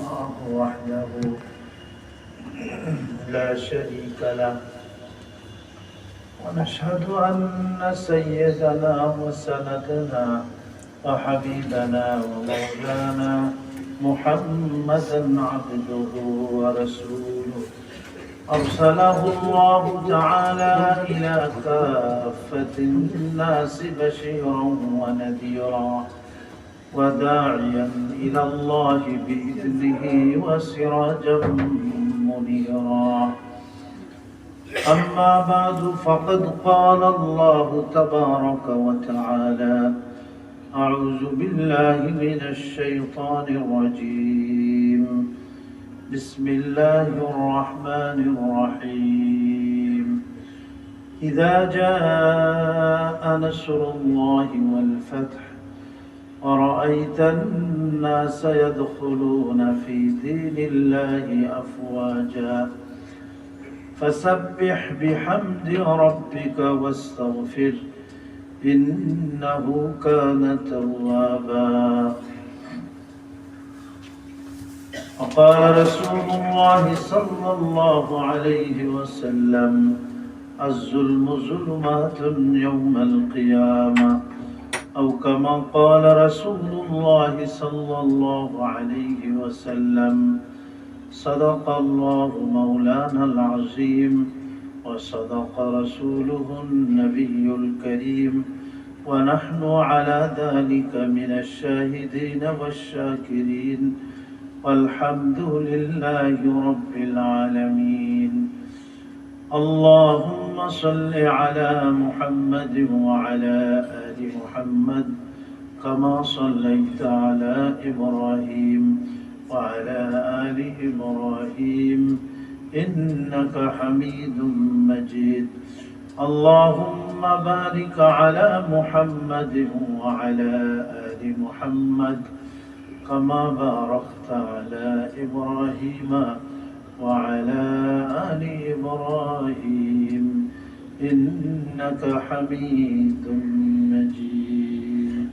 الله وحده لا شريك له ونشهد أن سيدنا وسندنا وحبيبنا ومولانا محمدا عبده ورسوله أرسله الله تعالى إلى كافة الناس بشيرا ونذيرا وداعيا إلى الله بإذنه وسراجا منيرا أما بعد فقد قال الله تبارك وتعالى أعوذ بالله من الشيطان الرجيم بسم الله الرحمن الرحيم إذا جاء نصر الله والفتح ورأيت الناس يدخلون في دين الله أفواجا فسبح بحمد ربك واستغفر إنه كان توابا وقال رسول الله صلى الله عليه وسلم الظلم ظلمات يوم القيامة أو كما قال رسول الله صلى الله عليه وسلم صدق الله مولانا العظيم وصدق رسوله النبي الكريم ونحن على ذلك من الشاهدين والشاكرين والحمد لله رب العالمين اللهم صل على محمد وعلى آل محمد كما صليت على إبراهيم وعلى آل إبراهيم إنك حميد مجيد اللهم بارك على محمد وعلى آل محمد كما باركت على إبراهيم وعلى آل إبراهيم إنك حميد مجيد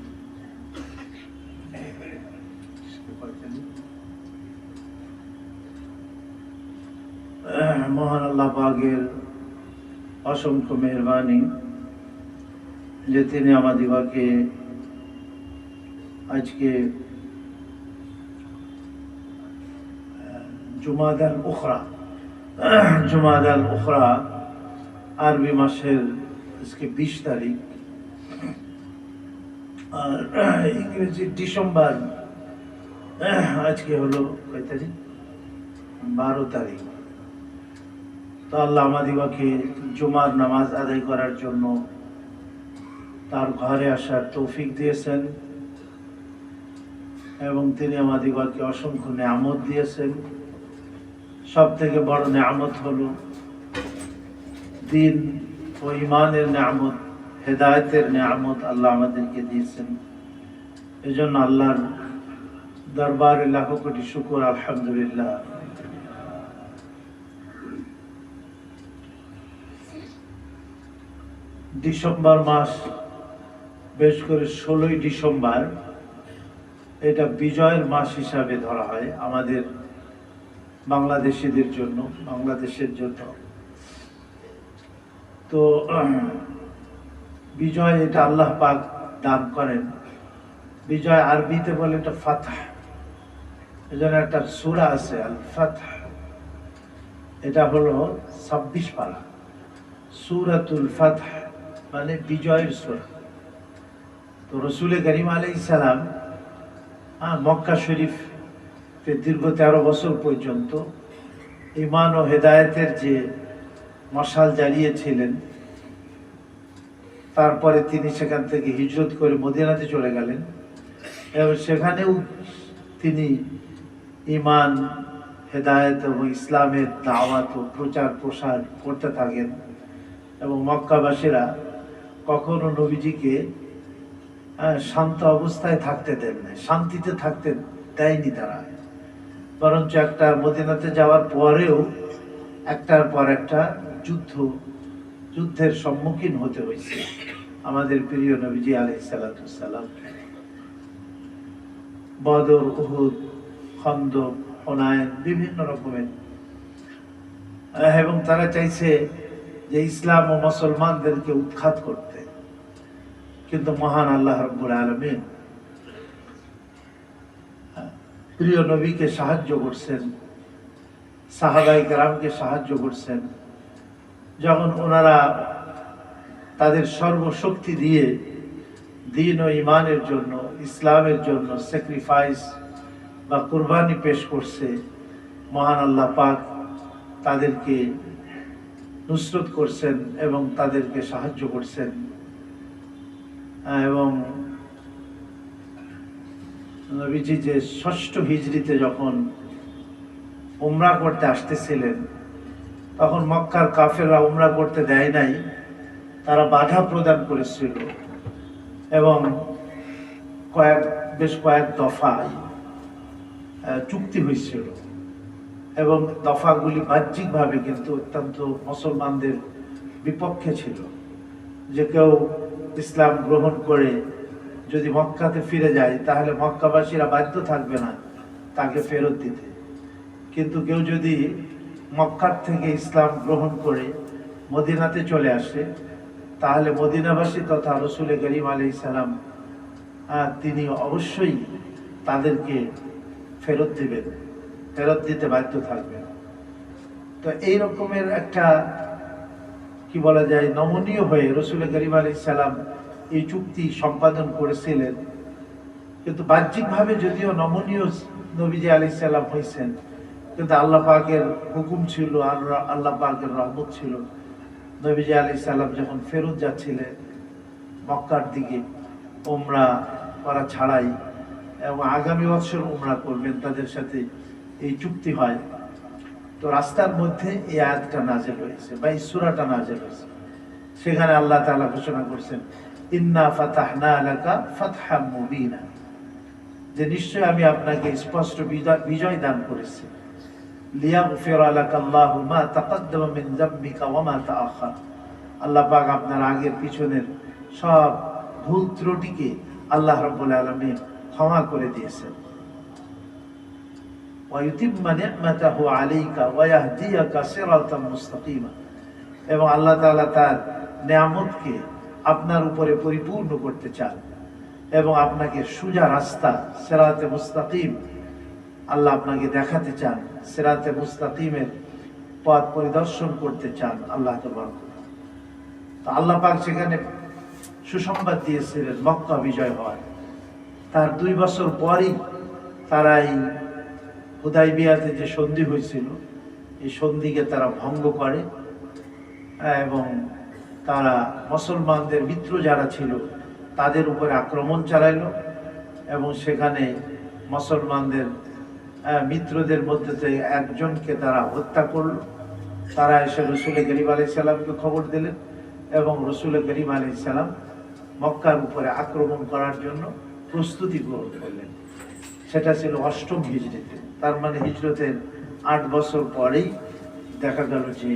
মহান আল্লাহ পাকের অসংখ্য মেহেরবানি যে তিনি আমাদিগকে আজকে জুমাদাল উখরা আরবি মাসের আজকে 20 তারিখ আর ইংরেজি ডিসেম্বর আজকে হলো কয় তারিখ 12 তারিখ তো আল্লাহ আমাদিগকে জুমার নামাজ আদায় করার জন্য তার ঘরে আসার তৌফিক দিয়েছেন এবং তিনি আমাদিগকে অসংখ্য নেয়ামত দিয়েছেন সব থেকে বড় নেয়ামত হলো দ্বীন ও ঈমানের নেয়ামত হেদায়েতের নেয়ামত আল্লাহ আমাদেরকে দিয়েছেন এজন্য আল্লাহর দরবারে লাখো কোটি শুকর আলহামদুলিল্লাহ ডিসেম্বর মাস বেশ করে 16ই ডিসেম্বর এটা বিজয়ের মাস হিসাবে ধরা হয় আমাদের বাংলাদেশিদের জন্য বাংলাদেশের জন্য তো বিজয় এটা আল্লাহ পাক দান করেন বিজয় আরবিতে বলে এটা ফাতহ এজন্য একটা সূরা আছে আল ফাতহ এটা হলো 26 পারা সূরাতুল ফাতহ মানে বিজয়ের সূরা তো রাসূল করিম আলাইহিস সালাম মক্কা শরীফ দীর্ঘ 13 বছর পর্যন্ত ঈমান ও হেদায়েতের যে মশাল জ্বালিয়েছিলেন তারপরে তিনি সেখান থেকে হিজরত করে মদিনাতে চলে গেলেন এবং সেখানেও তিনি ঈমান হেদায়েত এবং ইসলামের দাওয়াত ও প্রচার প্রসার করতে থাকেন এবং মক্কাবাসীরা কখনো নবীজিকে শান্ত অবস্থায় থাকতে দেন না শান্তিতে থাকতে দেয়নি তারা বরঞ্চ একটা মদিনাতে যাওয়ার পরেও একটার পর একটা যুদ্ধের সম্মুখীন হতে হয়েছে আমাদের প্রিয় নবীজি আলাইহিস সালাতু ওয়াস সালাম বদর উহুদ খন্দক হুনাইন, বিভিন্ন রকমের, এবং তারা চাইছে যে ইসলাম ও মুসলমানদেরকে উৎখাত করতে। কিন্তু মহান আল্লাহ রাব্বুল আলামিন প্রিয় নবীকে সাহায্য করছেন, সাহাবায়ে কেরামকে সাহায্য করছেন, যখন ওনারা তাদের সর্বশক্তি দিয়ে দ্বীন ও ঈমানের জন্য, ইসলামের জন্য স্যাক্রিফাইস বা কুরবানি পেশ করছে। মহান আল্লাহ পাক তাদেরকে নুসরত করছেন এবং তাদেরকে সাহায্য করছেন। এবং নবীজি যে ষষ্ঠ হিজরিতে যখন উমরা করতে আসতেছিলেন, তখন মক্কার কাফেররা উমরা করতে দেয় নাই, তারা বাধা প্রদান করেছিল এবং বেশ কয়েক দফায় চুক্তি হয়েছিল, এবং দফাগুলি বাহ্যিকভাবে কিন্তু অত্যন্ত মুসলমানদের বিপক্ষে ছিল, যে কেউ ইসলাম গ্রহণ করে যদি মক্কাতে ফিরে যায় তাহলে মক্কাবাসীরা বাধ্য থাকবে না তাকে ফেরত দিতে। কিন্তু কেউ যদি মক্কার থেকে ইসলাম গ্রহণ করে মদিনাতে চলে আসে, তাহলে মদিনাবাসী তথা রসুল করিম আলাইহিস সালাম তিনি অবশ্যই তাদেরকে ফেরত দিবেন, ফেরত দিতে বাধ্য থাকবেন। তো এই রকমের একটা কি বলা যায় নমনীয় হয়ে রসুল করিম আলাইহিস সালাম এই চুক্তি সম্পাদন করেছিলেন। কিন্তু বাহ্যিকভাবে যদিও নমনীয় নবীজি আলাইহিস সালাম হয়েছেন, কিন্তু আল্লাহ পাকের হুকুম ছিল আর আল্লাহ পাকের রহমত ছিল। নবীজি আলাইহিস সালাম যখন ফেরত যাচ্ছিলেন মক্কার দিকে উমরা করা ছাড়াই, এবং আগামী বছর উমরা করবেন, তাদের সাথে এই চুক্তি হয়। তো রাস্তার মধ্যে এই আয়াতটা নাযিল হয়েছে বা এই সূরাটা নাযিল হয়েছে। সেখানে আল্লাহ তাআলা ঘোষণা করছেন, ইন্না ফাতাহনা লাকা ফাতহাম মুবিনা, যে নিশ্চয় আমি আপনাকে স্পষ্ট বিজয় দান করেছি। লিয়াগফিরা লাকাল্লাহু মা তাকাদ্দামা মিন যামবিকা ওয়া মা তাআখার, আল্লাহ পাক আপনার আগের পিছনের সব ভুল ত্রুটিকে আল্লাহ রাব্বুল আলামিন ক্ষমা করে দিয়েছেন। ওয়া ইউতিম্মা নি'মাতাহু আলাইকা ওয়া ইয়াহদিয়াকা সিরাতাম মুস্তাকিমা, এবং আল্লাহ তাআলা তার নিয়ামতকে আপনার উপরে পরিপূর্ণ করতে চান এবং আপনাকে সোজা রাস্তা সিরাতে মুস্তাকিম আল্লাহ আপনাকে দেখাতে চান, সিরাতে মুস্তাকিমের পথ পরিদর্শন করতে চান আল্লাহ তাবারক। তো আল্লাহ পাক সেখানে সুসংবাদ দিয়েছিলেন মক্কা বিজয় হওয়ার। তার 2 বছর পরই তারা এই হুদাইবিয়াতে যে সন্ধি হয়েছিল, এই সন্ধিকে তারা ভঙ্গ করে এবং তারা মুসলমানদের মিত্র যারা ছিল তাদের উপরে আক্রমণ চালাইল, এবং সেখানে মুসলমানদের মিত্রদের মধ্যে থেকে একজনকে তারা হত্যা করল। তারা এসে রসুল করিম আলাইহিস সালামকে খবর দিলেন এবং রসুল করিম আলাইহিস সালাম মক্কার উপরে আক্রমণ করার জন্য প্রস্তুতি গ্রহণ করলেন। সেটা ছিল 8ম হিজরিতে, তার মানে হিজরতের 8 বছর পরেই দেখা গেল যে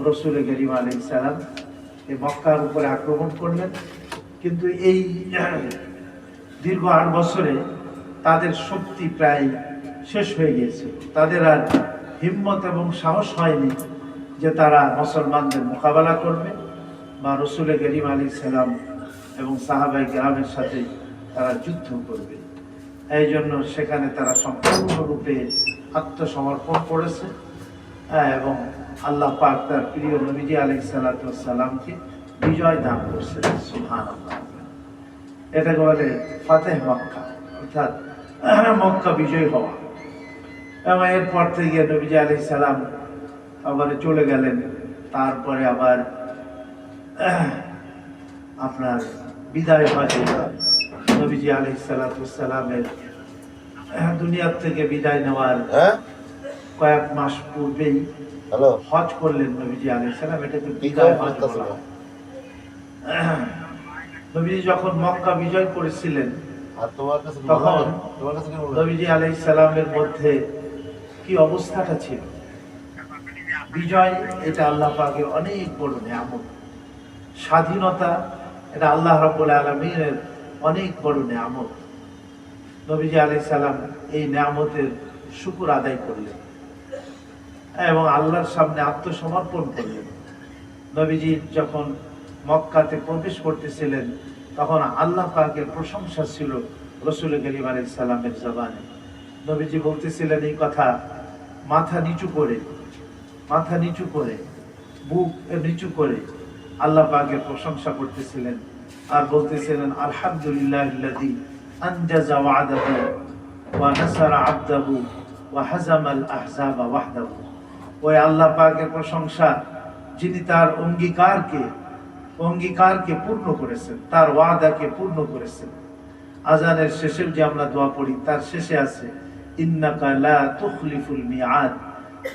রসুল করিম আলাইহিস সালাম এই মক্কার উপরে আক্রমণ করলেন। কিন্তু এই দীর্ঘ 8 বছরে তাদের শক্তি প্রায় শেষ হয়ে গিয়েছে, তাদের আর হিম্মত এবং সাহস হয়নি যে তারা মুসলমানদের মোকাবেলা করবে বা রসুল করিম আলাইহিস সালাম এবং সাহাবায়ে কেরামের সাথে তারা যুদ্ধ করবে। এই জন্য সেখানে তারা সম্পূর্ণরূপে আত্মসমর্পণ করেছে এবং আল্লাহ পাক তার প্রিয় নবীজি আলাইহিস সালাতু ওয়াস সালামকে বিজয় দান করছেন। সুবহানাল্লাহ, এটাকে বলে ফাতেহ মক্কা, অর্থাৎ মক্কা বিজয় হওয়া। এবং এরপর থেকে নবীজি আলাইহিস সালাম আবার চলে গেলেন। তারপরে আবার আপনার বিদায় হজে নবীজি আলাইহিস সালাতু ওয়াস সালামের দুনিয়ার থেকে বিদায় নেওয়ার কয়েক মাস পূর্বেই হজ করলেন নবীজি আলাইহিস সালাম। এটাকে বিদায় হজ বলা হয়। নবীজি যখন মক্কা বিজয় করেছিলেন তখন নবীজি আলাইহিস সালামের মধ্যে কি অবস্থাটা ছিল? বিজয় এটা আল্লাহ পাকের অনেক বড় নিয়ামত, স্বাধীনতা এটা আল্লাহ রাব্বুল আলামিনের অনেক বড় নিয়ামত। নবীজি আলাইহিস সালাম এই নিয়ামতের শুকর আদায় করলেন এবং আল্লাহর সামনে আত্মসমর্পণ করলেন। নবীজি যখন মক্কাতে প্রবেশ করতেছিলেন তখন আল্লাহ পাকের প্রশংসা ছিল রাসূল করিম আলাইহিস সালামের জবানে। নবীজি বলতেছিলেন এই কথা মাথা নিচু করে বুক নিচু করে আল্লাহ পাকের প্রশংসা করতেছিলেন আর বলতেছিলেন আলহামদুলিল্লাহিল্লাযী আনজাযা ওয়া'দাহু ওয়া নাসারা 'আবদাহু ওয়া হাযামাল আহযাবা ওয়াহদাহু। ওই আল্লাহ পাকের প্রশংসা যিনি তার অঙ্গীকারকে পূর্ণ করেছেন, তার ওয়াদাকে পূর্ণ করেছেন। আজানের শেষে যে আমরা দোয়া পড়ি তার শেষে আছে ইন্নাকা লা তুখলিফুল মিআদ,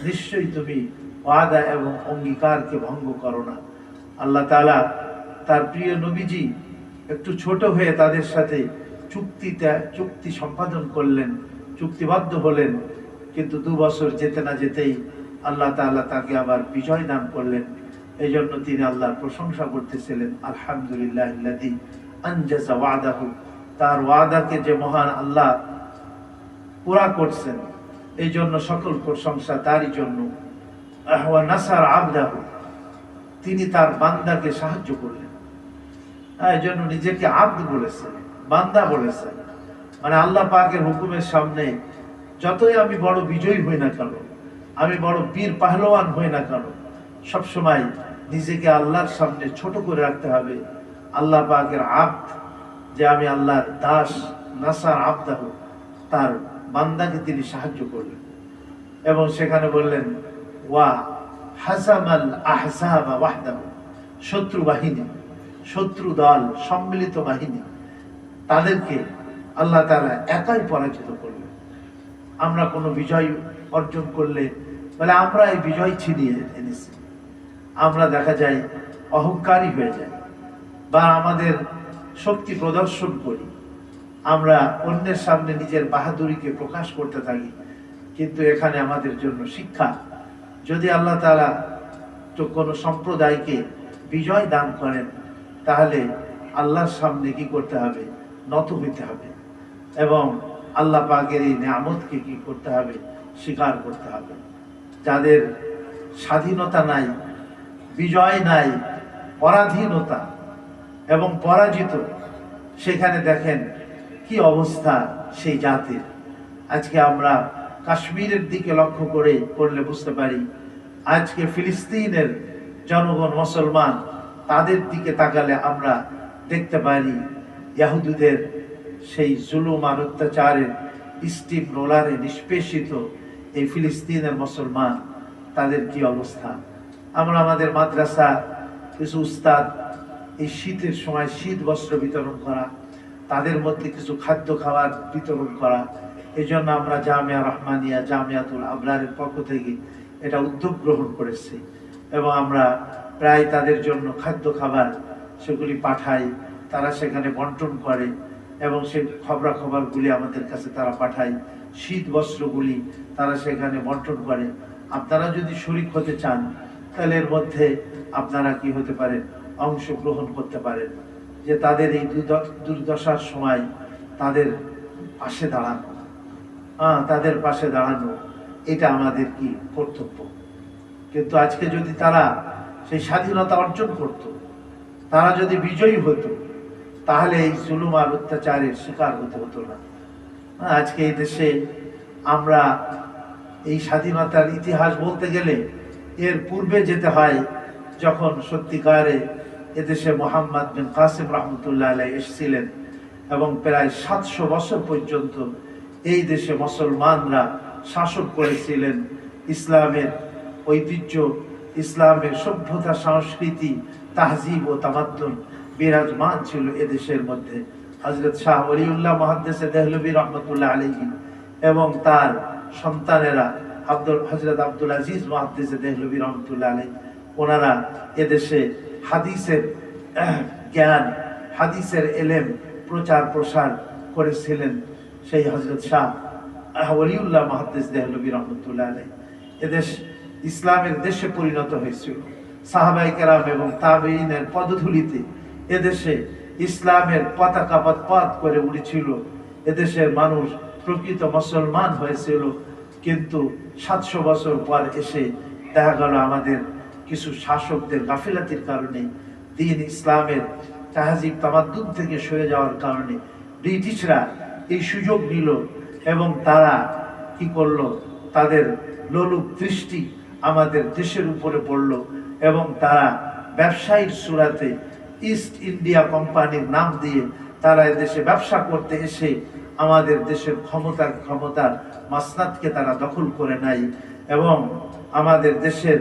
নিশ্চয়ই তুমি ওয়াদা এবং অঙ্গীকারকে ভঙ্গ করো না। আল্লাহ তাআলা তার প্রিয় নবীজি একটু ছোট হয়ে তাদের সাথে চুক্তি সম্পাদন করলেন, চুক্তিবদ্ধ হলেন, কিন্তু 2 বছর যেতে না যেতেই আল্লাহ তাআলা তাকে আবার বিজয় দান করলেন। এই জন্য তিনি আল্লাহর প্রশংসা করতেছিলেন আলহামদুলিল্লাহিল্লাযী আনজাযা ওয়া'দাহু, তার ওয়াদাকে যে মহান আল্লাহ পুরা করছেন এই জন্য সকল প্রশংসা তারই জন্য। ওয়া নাসারা 'আবদাহু, তিনি তার বান্দাকে সাহায্য করলেন। এই জন্য নিজেকে আব্দ বলেছেন, বান্দা বলেছেন, মানে আল্লাহ পাকের হুকুমের সামনে যতই আমি বড় বিজয়ী হই না কেন, আমি বড় বীর পাহলওয়ান হই না কেন, সবসময় নিজেকে আল্লাহর সামনে ছোট করে রাখতে হবে। আল্লাহ পাকের আব্দ, যে আমি আল্লাহর দাস, নাসার আবদাহু, তার বান্দাকে তিনি সাহায্য করলেন। এবং সেখানে বললেন ওয়া হাযামাল আহযাবা ওয়াহদাহু, শত্রু দল, সম্মিলিত বাহিনী, তাদেরকে আল্লাহ তাআলা একাই পরাজিত করলেন। আমরা কোনো বিজয় অর্জন করলে বলে আমরা এই বিজয় ছিনিয়ে এনেছি, আমরা দেখা যায় অহংকারী হয়ে যাই বা আমাদের শক্তি প্রদর্শন করি, আমরা অন্যের সামনে নিজের বাহাদুরিকে প্রকাশ করতে থাকি। কিন্তু এখানে আমাদের জন্য শিক্ষা, যদি আল্লাহ তাআলা তো কোনো সম্প্রদায়কে বিজয় দান করেন তাহলে আল্লাহর সামনে কি করতে হবে? নত হইতে হবে এবং আল্লাহ পাকের এই নিয়ামতকে কি করতে হবে? স্বীকার করতে হবে। যাদের স্বাধীনতা নাই, বিজয় নাই, পরাধীনতা এবং পরাজিত, সেখানে দেখেন কি অবস্থা সেই জাতির। আজকে আমরা কাশ্মীরের দিকে লক্ষ্য করলে বুঝতে পারি, আজকে ফিলিস্তিনের জনগণ মুসলমান, তাদের দিকে তাকালে আমরা দেখতে পারি ইহুদিদের সেই জুলুম আর অত্যাচারের স্টিম রোলারে নিষ্পেষিত এই ফিলিস্তিনের মুসলমান, তাদের কি অবস্থা। আমরা আমাদের মাদ্রাসা কিছু উস্তাদ এই শীতের সময় শীত বস্ত্র বিতরণ করা, তাদের মধ্যে কিছু খাদ্য খাবার বিতরণ করা, এই জন্য আমরা জামিয়া রহমানিয়া, জামিয়াতুল আবরারের পক্ষ থেকে এটা উদ্যোগ গ্রহণ করেছি এবং আমরা প্রায় তাদের জন্য খাদ্য খাবার সেগুলি পাঠাই, তারা সেখানে বন্টন করে এবং সেই খবরাখবরগুলি আমাদের কাছে তারা পাঠায়, শীত বস্ত্রগুলি তারা সেখানে বন্টন করে। আপনারা যদি শরীক হতে চান তাহলে এর মধ্যে আপনারা কি হতে পারেন? অংশগ্রহণ করতে পারেন, যে তাদের এই দুর্দশার সময় তাদের পাশে দাঁড়ানো, এটা আমাদের কি কর্তব্য। কিন্তু আজকে যদি তারা সেই স্বাধীনতা অর্জন করত, তারা যদি বিজয়ী হতো, তাহলে এই জুলুম আর অত্যাচারের শিকার হতে হতো না। আজকে এই দেশে আমরা এই স্বাধীনতার ইতিহাস বলতে গেলে এর পূর্বে যেতে হয়, যখন সত্যিকারে এদেশে মোহাম্মদ বিন কাসিম রহমতুল্লাহ আলাইহি এসেছিলেন এবং প্রায় 700 বছর পর্যন্ত এই দেশে মুসলমানরা শাসন করেছিলেন। ইসলামের ঐতিহ্য, ইসলামের সভ্যতা, সংস্কৃতি, তাহজিব ও তামাদ্দুন বিরাজমান ছিল এদেশের মধ্যে। হযরত শাহ ওলিউল্লাহ মুহাদ্দিসে দেহলভী রহমতুল্লাহ আলাইহি এবং তার সন্তানেরা হযরত আব্দুল আজিজ মুহাদ্দিসে দেহলভী রহমতুল্লাহ আলাইহি, ওনারা এদেশে হাদিসের জ্ঞান, হাদিসের এলেম প্রচার প্রসার করেছিলেন। সেই হযরত শাহ ওলিউল্লাহ মুহাদ্দিস দেহলভী রহমতুল্লাহ আলাইহি এদেশ ইসলামের দেশে পরিণত হয়েছিল। সাহাবায়ে কেরাম এবং তাবেঈনের পদধূলিতে এদেশে ইসলামের পতাকা পথ করে উড়েছিল। এদেশের মানুষ প্রকৃত মুসলমান হয়েছিল। কিন্তু 700 বছর পর এসে দেখা গেল আমাদের কিছু শাসকদের গাফিলাতির কারণে, দ্বীন ইসলামের তাহজিব তামাদ্দুন থেকে সরে যাওয়ার কারণে ব্রিটিশরা এই সুযোগ নিল এবং তারা কি করলো, তাদের লোলুপ দৃষ্টি আমাদের দেশের উপরে পড়ল এবং তারা ব্যবসায়ীর সুরাতে ইস্ট ইন্ডিয়া কোম্পানির নাম দিয়ে তারা এদেশে ব্যবসা করতে এসে আমাদের দেশের ক্ষমতার মাসনাদকে তারা দখল করে নেয় এবং আমাদের দেশের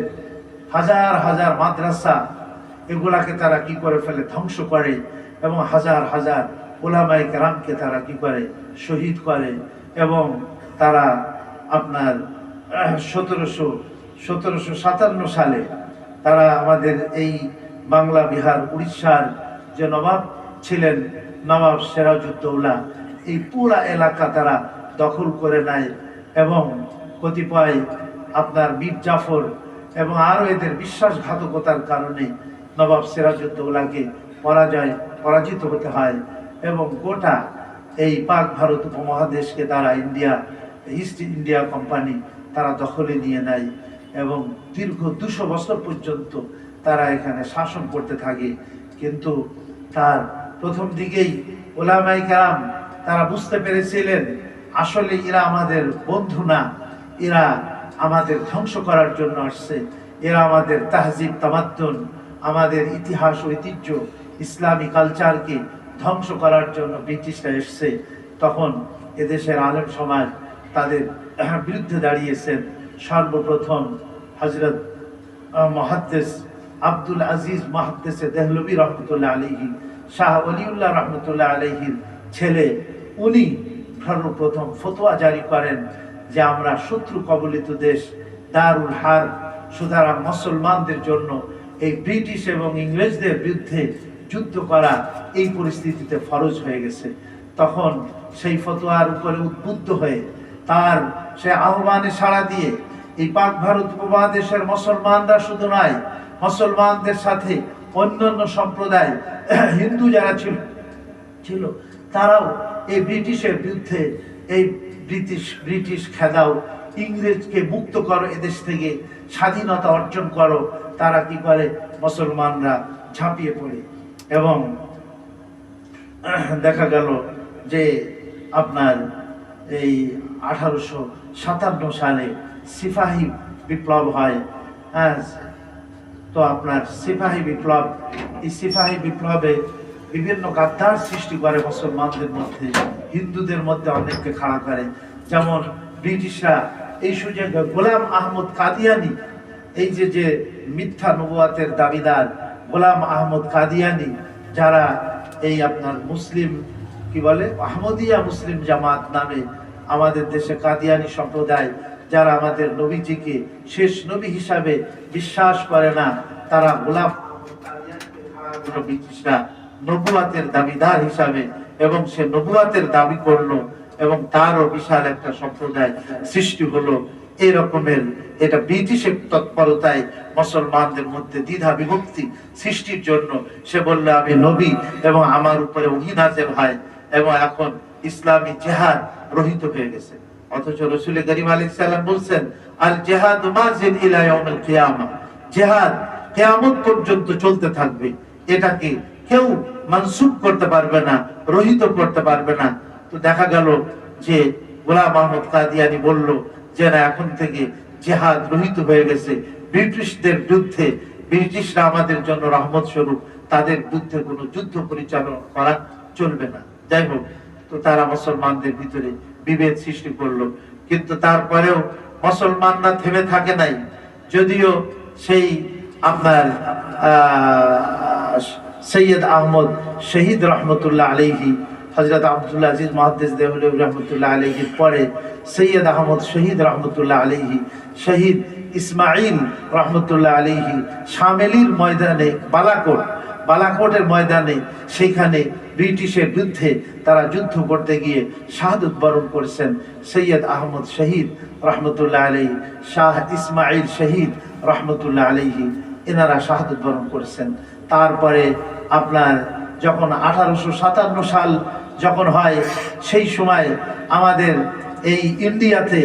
হাজার হাজার মাদ্রাসা এগুলাকে তারা কি করে ফেলে, ধ্বংস করে এবং হাজার হাজার ওলামায়ে কেরামকে তারা কি করে, শহীদ করে। এবং তারা আপনার 1757 সালে তারা আমাদের এই বাংলা, বিহার, উড়িষ্যার যে নবাব ছিলেন, নবাব সিরাজউদ্দৌলা, এই পুরা এলাকা তারা দখল করে নেয় এবং কতিপয় আপনার মীর জাফর এবং আরও এদের বিশ্বাসঘাতকতার কারণে নবাব সিরাজউদ্দৌলাকে পরাজিত হতে হয় এবং গোটা এই পাক ভারত উপমহাদেশকে তারা ইস্ট ইন্ডিয়া কোম্পানি তারা দখলে নিয়ে নেয় এবং দীর্ঘ 200 বছর পর্যন্ত তারা এখানে শাসন করতে থাকে। কিন্তু তার প্রথম দিকেই ওলামায়ে কেরাম তারা বুঝতে পেরেছিলেন আসলে এরা আমাদের বন্ধু না, এরা আমাদের ধ্বংস করার জন্য আসছে, এরা আমাদের তাহজিব তামাদ্দুন, আমাদের ইতিহাস ঐতিহ্য, ইসলামী কালচারকে ধ্বংস করার জন্য ব্রিটিশরা এসছে। তখন এদেশের আলেম সমাজ তাদের বিরুদ্ধে দাঁড়িয়েছেন। সর্বপ্রথম হযরত মুহাদ্দিস আব্দুল আজিজ মুহাদ্দিসে দেহলভী রহমতুল্লাহ আলাইহি, শাহ ওলিউল্লাহ রহমতুল্লাহ আলাইহির ছেলে, উনি সর্বপ্রথম ফতোয়া জারি করেন যে আমরা শত্রু কবলিত দেশ, দারুল হারব, সুতরাং মুসলমানদের জন্য এই ব্রিটিশ এবং ইংরেজদের বিরুদ্ধে যুদ্ধ করা এই পরিস্থিতিতে ফরজ হয়ে গেছে। তখন সেই ফতোয়ার উপরে উদ্বুদ্ধ হয়ে তার সে আহ্বানে সাড়া দিয়ে এই পাক ভারত উপমহাদেশের মুসলমানরা শুধু নয়, মুসলমানদের সাথে অন্যান্য সম্প্রদায় হিন্দু যারা ছিল তারাও এই ব্রিটিশের বিরুদ্ধে, এই ব্রিটিশ খেদাও, ইংরেজকে মুক্ত করো, এদেশ থেকে স্বাধীনতা অর্জন করো। তারা কি করে, মুসলমানরা ঝাঁপিয়ে পড়ে এবং দেখা গেল যে আপনার এই 1857 সালে সিপাহী বিপ্লব হয়। তো আপনার সিপাহী বিপ্লব, এই সিপাহী বিপ্লবে বিভিন্ন গাদ্দার সৃষ্টি করে মুসলমানদের মধ্যে, হিন্দুদের মধ্যে অনেককে খাড়া করে। যেমন ব্রিটিশরা এই সুযোগে গোলাম আহমদ কাদিয়ানি, এই যে মিথ্যা নবুয়াতের দাবিদার গোলাম আহমদ কাদিয়ানি, যারা এই আপনার মুসলিম কি বলে আহমদিয়া মুসলিম জামাত নামে আমাদের দেশে কাদিয়ানি সম্প্রদায়, যারা আমাদের নবীজিকে শেষ নবী হিসাবে বিশ্বাস করে না, তারা গোলাম ব্রিটিশরা নবুয়াতের দাবিদার হিসাবে এবং সে নবুয়াতের দাবি করলো এবং তারও বিশাল একটা সম্প্রদায় সৃষ্টি হলো। এই রকমের এটা ব্রিটিশের তৎপরতায় মুসলমানদের মধ্যে দ্বিধা বিভক্তি সৃষ্টির জন্য সে বলল আমি নবী এবং আমার উপরে ওহী নাযিল হয় এবং এখন ইসলামী জিহাদ রহিত হয়ে গেছে। অথচ রাসূল করিম আলাইহিস সালাম বলছেন আল জিহাদ মাজিল ইলা ইয়াউমিল কিয়ামা, জিহাদ কিয়ামত পর্যন্ত চলতে থাকবে, এটাকে কেউ মানসুব করতে পারবে না, রহিত করতে পারবে না। তো দেখা গেল যে গোলাম আহমদ কাদিয়ানি বলল যে না, এখন থেকে জিহাদ রহিত হয়ে গেছে, ব্রিটিশদের বিরুদ্ধে, ব্রিটিশরা আমাদের জন্য রহমত স্বরূপ, তাদের বিরুদ্ধে কোনো যুদ্ধ পরিচালনা করা চলবে না। যাই হোক, তো তারা মুসলমানদের ভিতরে বিভেদ সৃষ্টি করলো, কিন্তু তারপরেও মুসলমানরা থেমে থাকে নাই। যদিও সেই আপনার সৈয়দ আহমদ শহীদ রহমতুল্লাহ আলাইহি, হযরত আব্দুল আজিজ মুহাদ্দিস দেহলভী রহমতুল্লাহ আলাইহির পরে সৈয়দ আহমদ শহীদ রহমতুল্লাহ আলাইহি, শহীদ ইসমাইল রহমতুল্লাহ আলাইহি শামেলির ময়দানে, বালাকোটের ময়দানে, সেইখানে ব্রিটিশের বিরুদ্ধে তারা যুদ্ধ করতে গিয়ে শাহাদত বরণ করেছেন। সৈয়দ আহমদ শহীদ রহমতুল্লাহ আলাইহি, শাহ ইসমাইল শহীদ রহমতুল্লাহ আলাইহি, এনারা শাহাদত বরণ করেছেন। তারপরে আপনার যখন 1857 সাল যখন হয়, সেই সময় আমাদের এই ইন্ডিয়াতে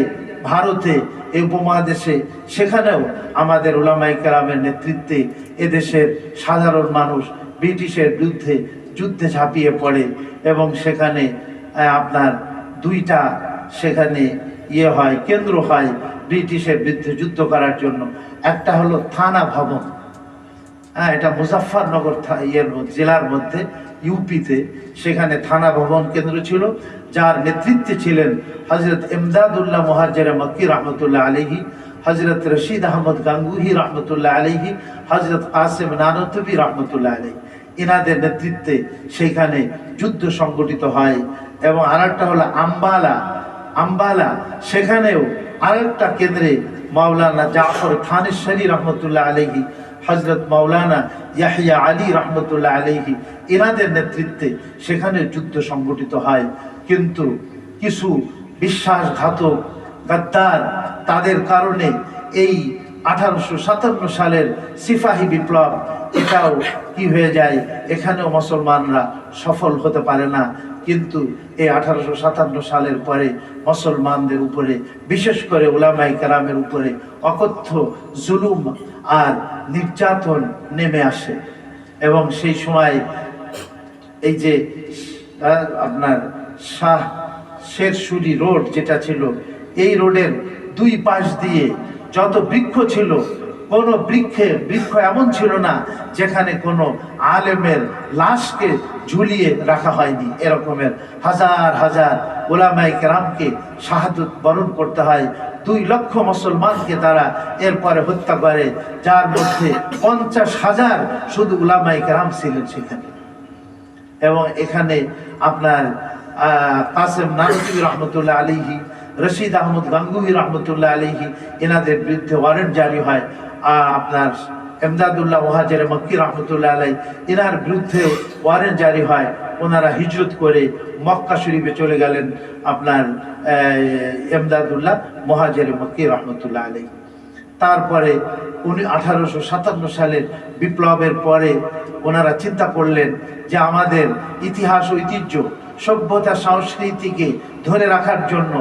ভারতে, এই উপমহাদেশে, সেখানেও আমাদের উলামায়ে কেরামের নেতৃত্বে এদেশের সাধারণ মানুষ ব্রিটিশের বিরুদ্ধে যুদ্ধে ঝাঁপিয়ে পড়ে এবং সেখানে আপনার দুইটা সেখানে হয়, কেন্দ্র হয় ব্রিটিশের বিরুদ্ধে যুদ্ধ করার জন্য। একটা হলো থানা ভবন, এটা মুজাফফরনগর জেলার মধ্যে ইউপিতে, সেখানে থানা ভবন কেন্দ্র ছিল, যার নেতৃত্বে ছিলেন হযরত ইমদাদুল্লাহ মুহাজ্জিরে মক্কি রহমতুল্লাহ আলাইহি, হযরত রশিদ আহমদ গাঙ্গুহি রহমতুল্লাহ আলাইহি, হযরত কাসেম নানতবী রহমতুল্লাহ আলাইহি। ইনাদের নেতৃত্বে সেইখানে যুদ্ধ সংগঠিত হয়। এবং আরেকটা হলো আম্বালা, সেখানেও আরেকটা কেন্দ্রে মাওলানা জাফর থানেশ্বরী রহমতুল্লাহ আলাইহি, হযরত মাওলানা ইয়াহিয়া আলী রহমতুল্লাহ আলাইহি, এনাদের নেতৃত্বে সেখানে যুদ্ধ সংগঠিত হয়। কিন্তু কিছু বিশ্বাসঘাতক গাদ্দার, তাদের কারণে এই 1857 সালের সিপাহী বিপ্লব, এটাও কি হয়ে যায়, এখানেও মুসলমানরা সফল হতে পারে না। কিন্তু এই 1857 সালের পরে মুসলমানদের উপরে, বিশেষ করে উলামায়ে কেরামের উপরে অকথ্য জুলুম আর নির্যাতন নেমে আসে। এবং সেই সময় এই যে আপনার শাহ শেরশুরি রোড যেটা ছিল, এই রোডের দুই পাশ দিয়ে যত বৃক্ষ ছিল, কোনো বৃক্ষ এমন ছিল না যেখানে কোনো আলেমের লাশকে ঝুলিয়ে রাখা হয়নি। এরকমের হাজার হাজার উলামায়ে কেরামকে শাহাদত বরণ করতে হয়। 2 লক্ষ মুসলমানকে তারা এরপরে হত্যা করে, যার মধ্যে 50,000 শুধু উলামায়ে কেরাম ছিলেন সেখানে। এবং এখানে আপনার কাসেম নানতবী রহমতুল্লাহ আলাইহি, রশিদ আহমদ গাঙ্গুহি রহমতুল্লাহ আলাইহি, এনাদের বিরুদ্ধে ওয়ারেন্ট জারি হয়। আপনার ইমদাদুল্লাহ মুহাজ্জিরে মক্কি রহমতুল্লাহ আলাইহি, এনার বিরুদ্ধে ওয়ারেন্ট জারি হয়। ওনারা হিজরত করে মক্কা শরীফে চলে গেলেন আপনার ইমদাদুল্লাহ মুহাজ্জিরে মক্কি রহমতুল্লাহ আলাইহি। তারপরে 1857 সালের বিপ্লবের পরে ওনারা চিন্তা করলেন যে আমাদের ইতিহাস, ঐতিহ্য, সভ্যতা, সংস্কৃতিকে ধরে রাখার জন্য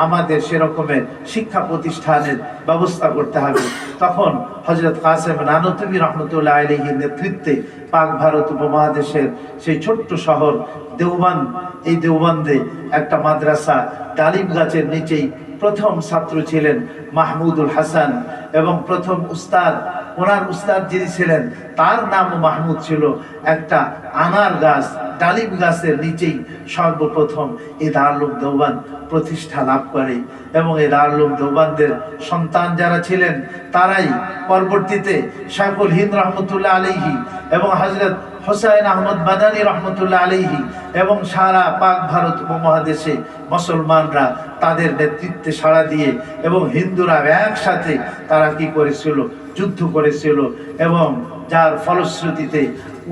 আমাদের সেরকমের শিক্ষা প্রতিষ্ঠানের ব্যবস্থা করতে হবে। তখন হযরত কাসেম নানতবী রহমতুল্লাহ আলাইহির নেতৃত্বে পাক ভারত উপমহাদেশের সেই ছোট্ট শহর দেওবন্দ, এই দেওবন্দে একটা মাদ্রাসা, ডালিম গাছের নিচেই প্রথম ছাত্র ছিলেন মাহমুদুল হাসান। এবং প্রথম উস্তাদ, ওনার উস্তাদ যিনি ছিলেন তার নাম মাহমুদ ছিল। একটা আনার গাছ, ডালিম গাছের নিচেই সর্বপ্রথম এই দারুল উলুম দেওবন্দ প্রতিষ্ঠা লাভ করে। এবং এই দারুল উলুম দেওবন্দের সন্তান যারা ছিলেন, তারাই পরবর্তীতে শাইখুল হিন্দ রহমতুল্লাহ আলাইহি এবং হযরত হুসাইন আহমদ মাদানী রহমতুল্লাহ আলাইহি, এবং সারা পাক ভারত উপমহাদেশে মুসলমানরা তাদের নেতৃত্বে সাড়া দিয়ে এবং হিন্দুরা একসাথে তারা কি করেছিল, যুদ্ধ করেছিল। এবং যার ফলশ্রুতিতে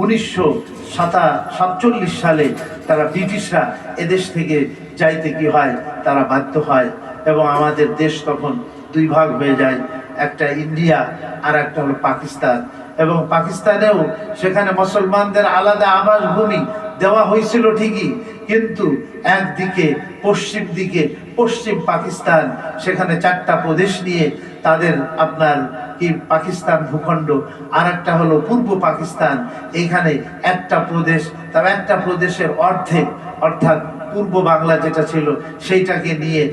1947 সালে তারা ব্রিটিশরা এদেশ থেকে যাইতে কি হয়, তারা বাধ্য হয়। এবং আমাদের দেশ তখন 2 ভাগ হয়ে যায়, একটা ইন্ডিয়া আর একটা হলো পাকিস্তান। এবং পাকিস্তানেও সেখানে মুসলমানদের আলাদা আবাসভূমি দেওয়া হয়েছিল ঠিকই, কিন্তু একদিকে পশ্চিম পাকিস্তান, সেখানে 4টা প্রদেশ নিয়ে তাদের আপনার কি পাকিস্তান ভূখণ্ড, আর একটা হলো পূর্ব পাকিস্তান, এইখানে একটা প্রদেশ, তবে একটা প্রদেশের অর্ধেক অর্থাৎ পূর্ব বাংলা যেটা ছিল সেইটাকে নিয়ে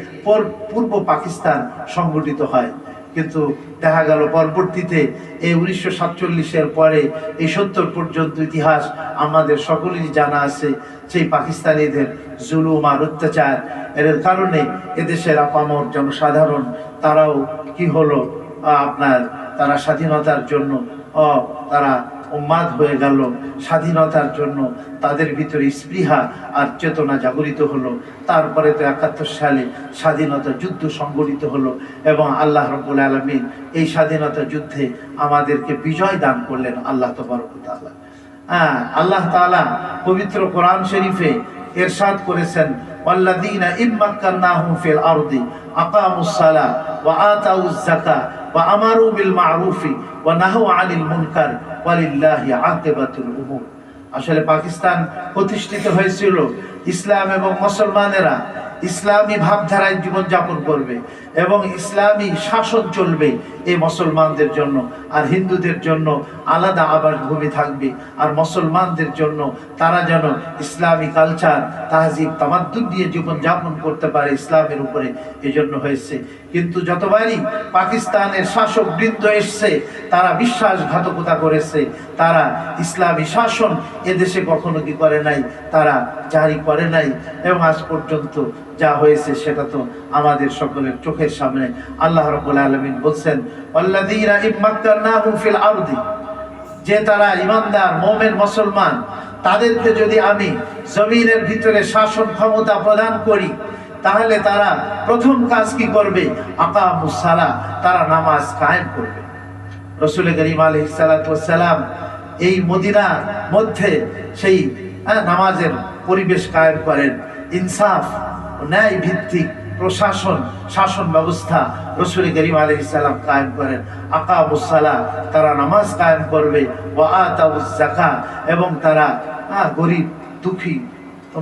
পূর্ব পাকিস্তান সংগঠিত হয়। কিন্তু দেখা গেল পরবর্তীতে এই 1947-এর পরে এই 70 পর্যন্ত ইতিহাস আমাদের সকলেরই জানা আছে, সেই পাকিস্তানিদের জুলুম আর অত্যাচার, এর কারণে এদেশের আপামর জনসাধারণ তারাও কি হলো আপনার, তারা স্বাধীনতার জন্য তারা উন্মাদ হয়ে গেল। স্বাধীনতার জন্য তাদের ভিতরে স্পৃহা আর চেতনা জাগরিত হলো। তারপরে তো 71 সালে স্বাধীনতা যুদ্ধ সংগঠিত হলো এবং আল্লাহ রাব্বুল আলামিন এই স্বাধীনতা যুদ্ধে আমাদেরকে বিজয় দান করলেন। আল্লাহ তাবারক ওয়া তাআলা, আল্লাহ তাআলা পবিত্র কোরআন শরীফে ইরশাদ করেছেন, ওয়াল্লাযীনা ইম্মাক্কান্নাহুম ফিল আরদি আকামুস সালাহ ওয়া আতাউজ যাকাত ওয়া আমারু বিল মা'রুফি ওয়া নাহাউ আনিল মুনকার ওয়ালিল্লাহি আকিবাতুল উমুর। আসলে পাকিস্তান প্রতিষ্ঠিত হয়েছিল ইসলাম এবং মুসলমানেরা ইসলামী ভাবধারায় জীবনযাপন করবে এবং ইসলামী শাসন চলবে এই মুসলমানদের জন্য, আর হিন্দুদের জন্য আলাদা আবাসভূমি থাকবে, আর মুসলমানদের জন্য তারা যেন ইসলামী কালচার তাহজিব তামাদ্দুন দিয়ে জীবনযাপন করতে পারে ইসলামের উপরে, এই জন্য হয়েছে। কিন্তু যতবারই পাকিস্তানের শাসক বৃন্দ এসছে তারা বিশ্বাসঘাতকতা করেছে, তারা ইসলামী শাসন এদেশে কখনো কি করে নাই, তারা জারি করে নাই, এবং আজ পর্যন্ত যা হয়েছে সেটা তো আমাদের সকলের চোখের সামনে। আল্লাহ রাব্বুল আলামিন বলছেন আল্লাযীনা ইম্মাক্কানাহুম ফিল আরদি, যে তারা ঈমানদার মুমিন মুসলমান, তাদেরকে যদি আমি জমিনের ভিতরে শাসন ক্ষমতা প্রদান করি, তাহলে তারা প্রথম কাজ কি করবে? আকামুস সালাহ, তারা নামাজ কায়েম করবে। রাসূল করিম আলাইহিস সালাতু ওয়াস সালাম এই মদিনার মধ্যে সেই নামাজের পরিবেশ কায়েম করেন। ইনসাফ, ন্যায় ভিত্তিক প্রশাসন, শাসন ব্যবস্থা রাসূল করিম আলাইহিস সালাম কায়েম করেন। আকামুস সালাহ, তারা নামাজ কায়েম করবে। ওয়া আতাউজ যাকাত, এবং তারা গরিব দুঃখী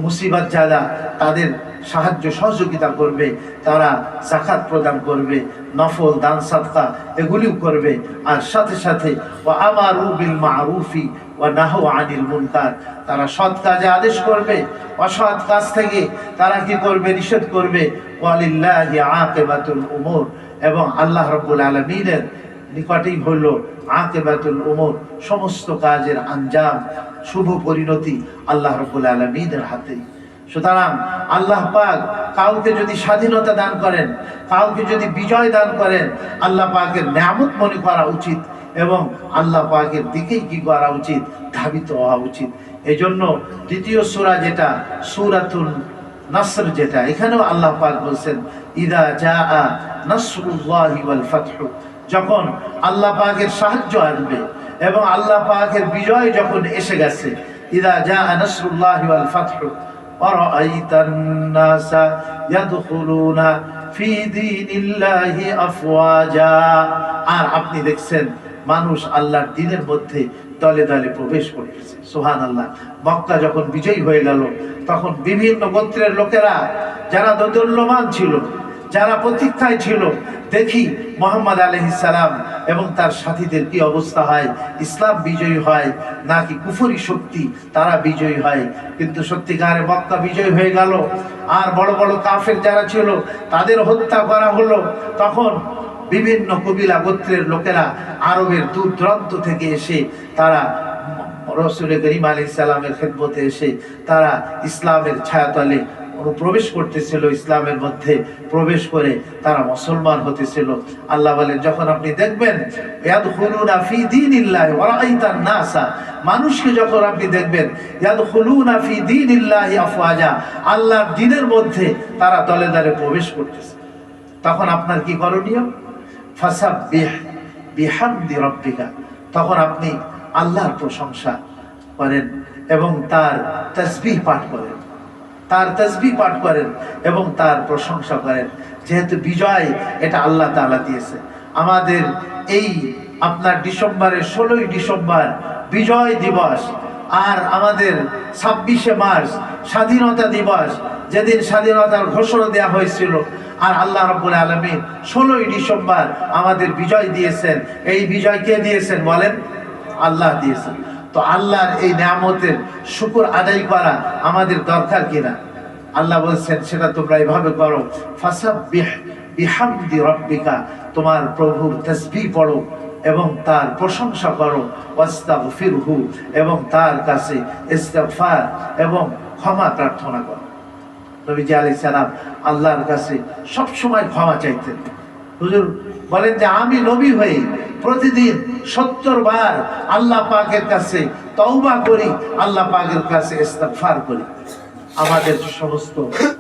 মুসিবত যারা তাদের সাহায্য সহযোগিতা করবে, তারা যাকাত প্রদান করবে, নফল দান সাদকা এগুলিও করবে। আর সাথে সাথে ওয়া আমারু বিল মারুফি ওয়া নাহু আনিল মুনকার, তারা সৎ কাজে আদেশ করবে, অসৎ কাজ থেকে তারা কি করবে? নিষেধ করবে। ওয়ালিল্লাহি আকিবাতুল উমুর, এবং আল্লাহ রাব্বুল আলামিনের নিকটেই হলো আকিবাতুল উমুর, সমস্ত কাজের আঞ্জাম, শুভ পরিণতি আল্লাহ রাব্বুল আলামিনের হাতেই। সুতরাং আল্লাহ পাক কাউকে যদি স্বাধীনতা দান করেন, কাউকে যদি বিজয় দান করেন, আল্লাহ পাকের নিয়ামত মনে করা উচিত, এবং আল্লাহ পাকের দিকেই কি করা উচিত? ধাবিত হওয়া উচিত। এই জন্য দ্বিতীয় সূরা যেটা সূরাতুন নাসর, যেটা এখানেও আল্লাহ পাক বলছেন ইদা জাআ নাসরুল্লাহি ওয়াল ফাতহু, যখন আল্লাহ পাকের সাহায্য আসবে এবং আল্লাহ পাকের বিজয় যখন এসে গেছে। ইদা জাআ নাসরুল্লাহি ওয়াল ফাতহু ওয়া রাআইতান নাসা ইয়াদখুলুনা ফি দীনিল্লাহি আফওয়াজা, আর আপনি দেখছেন মানুষ আল্লাহর দ্বীনের মধ্যে দলে দলে প্রবেশ করতেছে। সুবহানাল্লাহ। মক্কা যখন বিজয়ী হয়ে গেল, তখন বিভিন্ন গোত্রের লোকেরা যারা দোদুল্যমান ছিল, যারা প্রতীক্ষায় ছিল, দেখি মুহাম্মদ আলাইহিস সালাম এবং তার সাথীদের কি অবস্থা হয়, ইসলাম বিজয়ী হয় নাকি কুফরি শক্তি তারা বিজয়ী হয়। কিন্তু সত্যিকারে মক্কা বিজয় হয়ে গেল, আর বড় বড় কাফের যারা ছিল তাদের হত্যা করা হলো। তখন বিভিন্ন কবিলা গোত্রের লোকেরা আরবের দূর দূরান্ত থেকে এসে তারা রাসূল করিম আলাইহিস সালামের খেদমতে এসে তারা ইসলামের ছায়াতলে প্রবেশ করতেছিল, ইসলামের মধ্যে প্রবেশ করে তারা মুসলমান হতেছিল। আল্লাহ বলেন যখন আপনি দেখবেন ইয়াদখুলুনা ফি দীনিল্লাহি ওয়া রাআইতান নাসা, মানুষকে যখন আপনি দেখবেন ইয়াদখুলুনা ফি দীনিল্লাহি আফওয়াজা, আল্লাহর দ্বীনের মধ্যে তারা দলে দলে প্রবেশ করতেছে, তখন আপনার কি করণীয়? ফাসাব্বিহ বিহামদি রাব্বিকা, তখন আপনি আল্লাহর প্রশংসা করেন এবং তার তাসবিহ পাঠ করেন, তার তাসবিহ পাঠ করেন এবং তার প্রশংসা করেন। যেহেতু বিজয় এটা আল্লাহ তাআলা দিয়েছে। আমাদের এই আপনার ডিসেম্বরের 16ই ডিসেম্বর বিজয় দিবস, আর আমাদের 26শে মার্চ স্বাধীনতা দিবস, যেদিন স্বাধীনতার ঘোষণা দেওয়া হয়েছিল, আর আল্লাহ রাব্বুল আলামিন 16ই ডিসেম্বর আমাদের বিজয় দিয়েছেন। এই বিজয় কে দিয়েছেন বলেন? আল্লাহ দিয়েছেন। তো আল্লাহর এই নিয়ামতের শুকর আদায় করা আমাদের দরকার কিনা? আল্লাহ বলছেন সেটা তোমরা এভাবে করো, ফাসাব্বিহ বিহামদি রাব্বিকা, তোমার প্রভুর তাসবিহ পড়ো এবং তার প্রশংসা করো, ওয়াস্তাগফিরহু, এবং তার কাছে ইস্তিগফার এবং ক্ষমা প্রার্থনা করো। নবীজি আলাইহিস সালাম আল্লাহর কাছে সব সময় ক্ষমা চাইতেন। হুজুর বলেন যে আমি নবী হয়ে প্রতিদিন 70 বার আল্লাহ পাকের কাছে তওবা করি, আল্লাহ পাকের কাছে ইস্তিগফার করি। আমাদের সমস্ত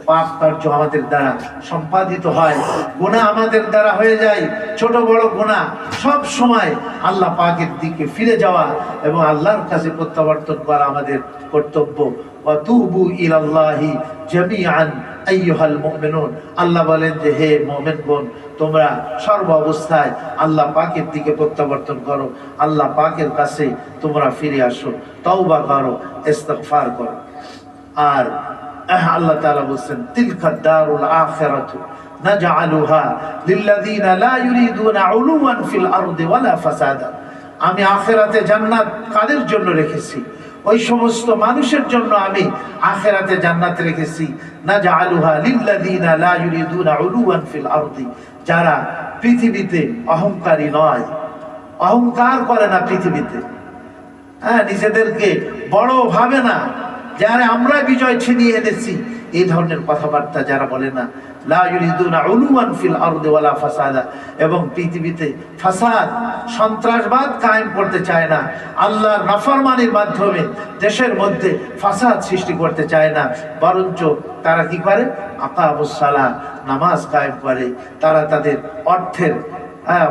পাপ কার্য আমাদের দ্বারা সম্পাদিত হয়, গুনাহ আমাদের দ্বারা হয়ে যায়, ছোট বড় গুনাহ, সব সময় আল্লাহ পাকের দিকে ফিরে যাওয়া এবং আল্লাহর কাছে প্রত্যাবর্তন করা আমাদের কর্তব্য। ওয়াতুবু ইলাল্লাহি জামিআন আইয়ুহাল মুমিনুন, আল্লাহ বলেন যে হে মুমিনগণ, তোমরা সর্ব অবস্থায় আল্লাহ পাকের দিকে প্রত্যাবর্তন করো, আল্লাহ পাকের কাছে তোমরা ফিরে আসো, তওবা করো, ইস্তিগফার করো। আর আল্লাহ তাআলা বলেন তিলকা দারুল আখিরাতু, নাজআলুহা লিল্লাযীনা লা ইউরিদুনা উলুওয়ান ফিল আরদি ওয়ালা ফাসাদা। আমি আখিরাতে জান্নাত কাদের জন্য রেখেছি? ওই সমস্ত মানুষের জন্য আমি আখিরাতে জান্নাত রেখেছি। নাজআলুহা লিল্লাযীনা লা ইউরিদুনা উলুওয়ান ফিল আরদি, যারা পৃথিবীতে অহংকারী নয়, অহংকার করে না পৃথিবীতে, নিজেদেরকে বড় ভাবে না, যারা আমরা বিজয় ছিনিয়ে এনেছি, এই ধরনের কথাবার্তা যারা বলে না। লা ইউরিদুনা উলুওয়ান ফিল আরদি ওয়ালা ফাসাদা, এবং পৃথিবীতে ফাসাদ, সন্ত্রাসবাদ কায়েম করতে চায় না, আল্লাহর নাফরমানির মাধ্যমে দেশের মধ্যে ফাসাদ সৃষ্টি করতে চায় না, বরঞ্চ তারা কি করে? আকামুস সালাহ, নামাজ কায়েম করে, তারা তাদের অর্থের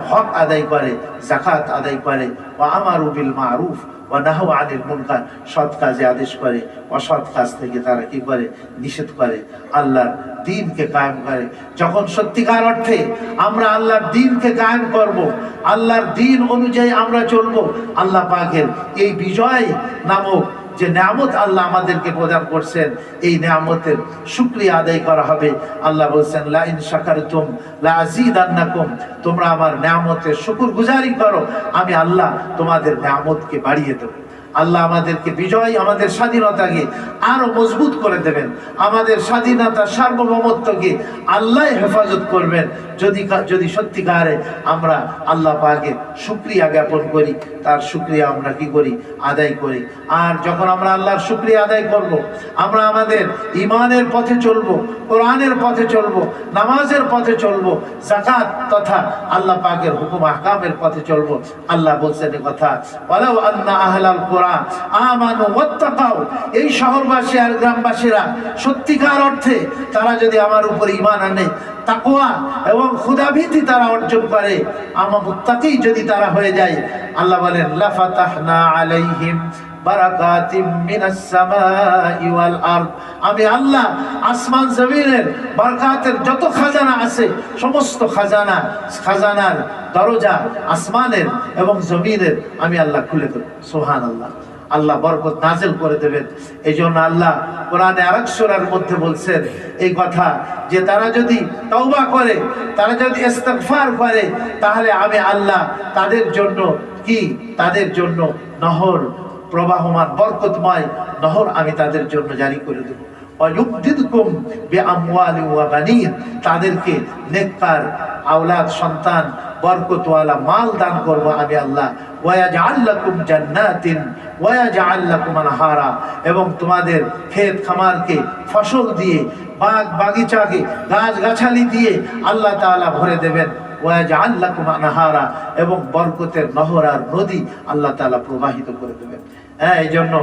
হক আদায় করে, যাকাত আদায় করে, ওয়া আমারু বিল মারুফ ওয়া নাহাউ আনিল মুনকার, সৎ কাজে আদেশ করে, অসৎ কাজ থেকে তারা কি করে? নিষেধ করে, আল্লাহর দ্বীনকে কায়েম করে। যখন সত্যিকার অর্থে আমরা আল্লাহর দ্বীনকে কায়েম করব, আল্লাহর দ্বীন অনুযায়ী আমরা চলবো, আল্লাহ পাকের এই বিজয় নামক যে নিয়ামত আল্লাহ আমাদেরকে প্রদান করছেন, এই নিয়ামতের শুকরিয়া আদায় করা হবে। আল্লাহ বলছেন, লা ইন শাকারতুম লা আযীদান্নাকুম, তোমরা আমার নিয়ামতের শুকরগুজারি করো, আমি আল্লাহ তোমাদের নিয়ামতকে বাড়িয়ে দেব। আল্লাহ আমাদেরকে বিজয়, আমাদের স্বাধীনতাকে আরো মজবুত করে দেবেন, আমাদের স্বাধীনতা সার্বভৌমত্বকে আল্লাহ হেফাজত করবেন, যদি সত্যিকারে আমরা আল্লাহ পাকের শুকরিয়া জ্ঞাপন করি, তার শুকরিয়া আমরা কি করি? আদায় করি। আর যখন আমরা আল্লাহর শুকরিয়া আদায় করব, আমরা আমাদের ঈমানের পথে চলব, কোরআনের পথে চলব, নামাজের পথে চলব, যাকাত তথা আল্লাহ পাকের হুকুম আহকামের পথে চলব। আল্লাহ বলছেন এই কথা, ওয়ালাউ আন্না আহলাল কুরআন আমানু ওয়াত্তাকাউ, এই শহরবাসী আর গ্রামবাসীরা সত্যিকার অর্থে তারা যদি আমার উপর ঈমান আনে, তাকওয়া এবং খুদাভীতি তারা অর্জন করে, আমার মুত্তাকি যদি তারা হয়ে যায়, আল্লাহ বলেন, লা ফাতাহনা আলাইহিম বারাকাতিম মিনাস সামাই ওয়াল আরদ, আমি আল্লাহ আসমান জমিনের বারাকাতের যত খাজানা আছে, সমস্ত খাজানার দরজা আসমানের এবং জমিনের আমি আল্লাহ খুলে দেব। সুবহানাল্লাহ, আল্লাহ বরকত নাজিল করে দেবেন। এই জন্য আল্লাহ কোরআনে আরেক সূরার মধ্যে বলছেন এই কথা, যে তারা যদি তওবা করে, তারা যদি ইস্তিগফার করে, তাহলে আমি আল্লাহ তাদের জন্য কি? তাদের জন্য নহর, প্রবাহমান বরকতময় নহর আমি তাদের জন্য জারি করে দেব। ওয়ায়ুমদিদকুম বিআমওয়ালি ওয়া বানিন, তাদেরকে নেককার আওলাদ, সন্তান, বরকতওয়ালা মাল দান করব আমি আল্লাহ। ওয়ায়াজআল লাকুম জান্নাতিন ওয়ায়াজআল লাকুম আনহারা, এবং তোমাদের ক্ষেত খামারকে ফসল দিয়ে, বাগ বাগিচাকে গাছগাছালি দিয়ে আল্লাহ তাআলা ভরে দেবেন। ওয়ায়াজআল লাকুম আনহারা, এবং বরকতের নহর আর নদী আল্লাহ তাআলা প্রবাহিত করে দেবেন। এই জন্য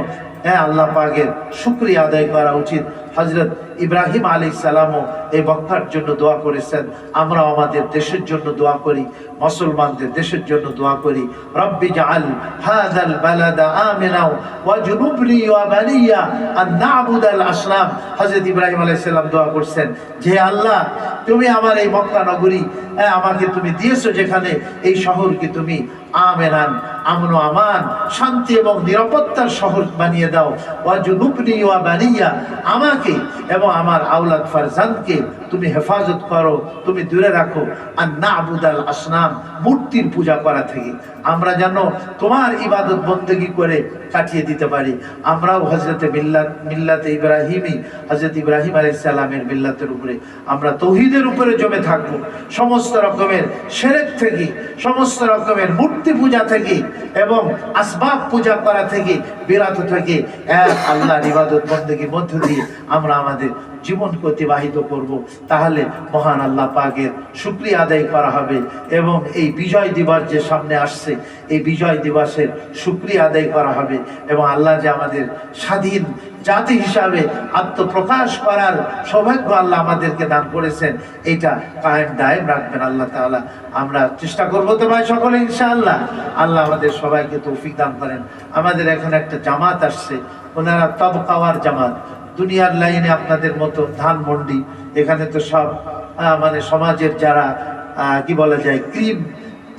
আল্লাহ পাকের শুকরিয়া আদায় করা উচিত। হযরত ইব্রাহিম আলাইহিস সালামও এই মক্কার জন্য দোয়া করেছেন, আমরা আমাদের দেশের জন্য দোয়া করি, মুসলমানদের দেশের জন্য দোয়া করি। রব্বি জাআল হাযাল বালাদা আমিনা ওয়াজনুবনি ওয়া বানিয়া আন না'বুদাল আসনাম। হযরত ইব্রাহিম আলাইহিস সালাম দোয়া করছেন, যে আল্লাহ, তুমি আমার এই মক্কা নগরী আমাকে তুমি দিয়েছো, যেখানে এই শহরকে তুমি আমেনান, আমন আমান, শান্তি এবং নিরাপত্তার শহর বানিয়ে দাও। ওয়াজনুবনি ওয়া বানিয়া, আমাকে এবং আমার আওলাদ ফারজানকে তুমি হেফাজত করো, তুমি দূরে রাখো। আর না'বুদাল আসনাম, মূর্তির পূজা করা থেকে আমরা যেন তোমার ইবাদত বন্দেগী করে কাটিয়ে দিতে পারি। আমরাও হযরতে মিল্লাতে ইব্রাহিমী, হযরত ইব্রাহিম আলাইহিস সালামের মিল্লাতের উপরে আমরা তৌহিদের উপরে জমে থাকবো। সমস্ত রকমের শিরক থেকে, সমস্ত রকমের মূর্তি পূজা থেকে এবং আসবাব পূজা করা থেকে বিরত থেকে এক আল্লাহর ইবাদত বন্দেগীর মধ্য দিয়ে আমরা আমাদের জীবনকে অতিবাহিত করব। তাহলে মহান আল্লাহ পাকের শুকরিয়া আদায় করা হবে, এবং এই বিজয় দিবস যে সামনে আসছে, এই বিজয় দিবসের শুকরিয়া আদায় করা হবে, এবং আল্লাহ যে আমাদের স্বাধীন জাতি হিসাবে আত্মপ্রকাশ করার সৌভাগ্য আল্লাহ আমাদেরকে দান করেছেন, এটা কায়েম দায়েম রাখবেন আল্লাহ তাআলা। আমরা চেষ্টা করবো তো ভাই সকলে ইনশাআল্লাহ। আল্লাহ আমাদের সবাইকে তৌফিক দান করেন। আমাদের এখানে একটা জামাত আসছে, ওনারা তবকাওয়ার জামাত, দুনিয়ার লাইনে আপনাদের মতো ধানমন্ডি, এখানে তো সব মানে সমাজের যারা কি বলা যায় ক্রিম,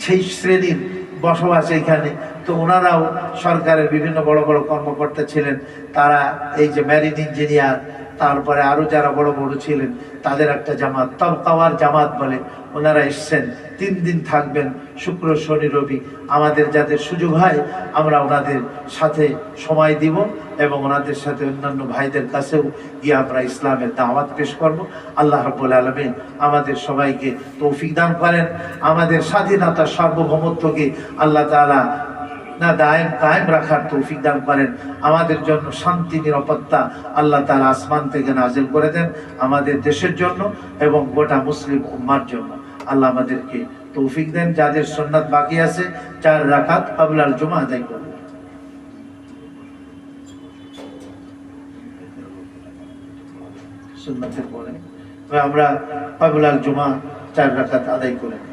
সেই শ্রেণীর বসবাস এখানে। তো ওনারাও সরকারের বিভিন্ন বড় বড় কর্মকর্তা ছিলেন, তারা এই যে মেরিন ইঞ্জিনিয়ার তারপরে আরো যারা বড় বড় ছিলেন তাদের একটা জামাত, তবকাওয়ার জামাত বলে, ওনারা এসছেন। 3 দিন থাকবেন, শুক্র শনি রবি। আমাদের যাদের সুযোগ হয় আমরা ওনাদের সাথে সময় দিব এবং ওনাদের সাথে অন্যান্য ভাইদের কাছেও গিয়ে আমরা ইসলামের দাওয়াত পেশ করব। আল্লাহ রাব্বুল আলামিন আমাদের সবাইকে তৌফিক দান করেন। আমাদের স্বাধীনতা সার্বভৌমত্বকে আল্লাহ তাআলা না দায়েম কায়েম রাখার তৌফিক দান করেন। আমাদের জন্য শান্তি নিরাপত্তা আল্লাহ তাআলা আসমান থেকে নাজিল করে দেন আমাদের দেশের জন্য এবং গোটা মুসলিম উম্মার জন্য। আল্লাহ আমাদেরকে তৌফিক দেন। যাদের সুন্নাত বাকি আছে 4 রাকাত ক্বাবলাল জুমা আদায় করুন। সুন্নাতের পরে আমরা ক্বাবলাল জুমা 4 রাকাত আদায় করে নিই।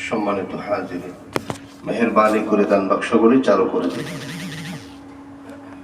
সম্মানিত হাজির, মেহেরবানি করে দান বাক্সগুলি চালু করে দিন।